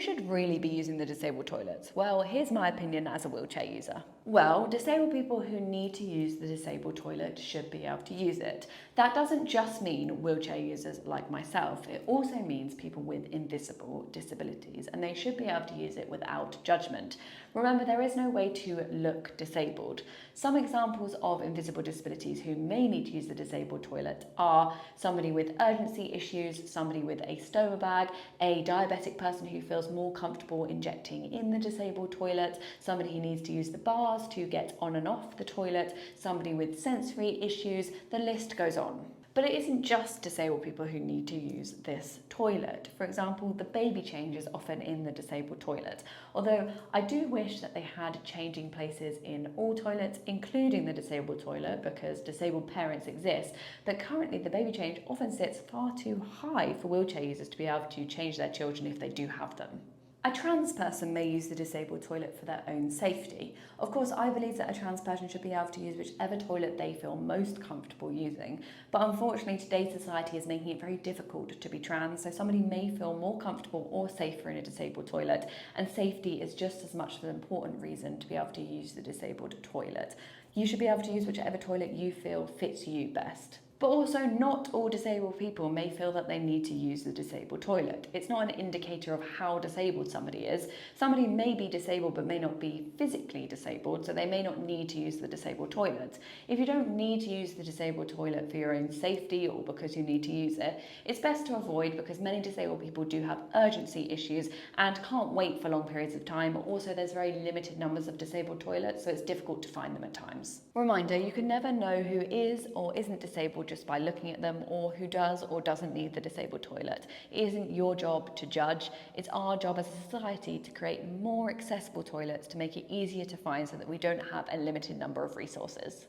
should really be using the disabled toilets? Well, here's my opinion as a wheelchair user. Well, disabled people who need to use the disabled toilet should be able to use it. That doesn't just mean wheelchair users like myself, it also means people with invisible disabilities, and they should be able to use it without judgment. Remember, there is no way to look disabled. Some examples of invisible disabilities who may need to use the disabled toilet are somebody with urgency issues, somebody with a stoma bag, a diabetic person who feels more comfortable injecting in the disabled toilet, somebody who needs to use the bars to get on and off the toilet, somebody with sensory issues, the list goes on. But it isn't just disabled people who need to use this toilet. For example, the baby change is often in the disabled toilet. Although I do wish that they had changing places in all toilets, including the disabled toilet, because disabled parents exist. But currently the baby change often sits far too high for wheelchair users to be able to change their children if they do have them. A trans person may use the disabled toilet for their own safety. Of course, I believe that a trans person should be able to use whichever toilet they feel most comfortable using. But unfortunately, today's society is making it very difficult to be trans, so somebody may feel more comfortable or safer in a disabled toilet, and safety is just as much of an important reason to be able to use the disabled toilet. You should be able to use whichever toilet you feel fits you best. But also, not all disabled people may feel that they need to use the disabled toilet. It's not an indicator of how disabled somebody is. Somebody may be disabled but may not be physically disabled, so they may not need to use the disabled toilet. If you don't need to use the disabled toilet for your own safety or because you need to use it, it's best to avoid, because many disabled people do have urgency issues and can't wait for long periods of time. Also, there's very limited numbers of disabled toilets, so it's difficult to find them at times. Reminder, you can never know who is or isn't disabled just by looking at them, or who does or doesn't need the disabled toilet. It isn't your job to judge. It's our job as a society to create more accessible toilets to make it easier to find so that we don't have a limited number of resources.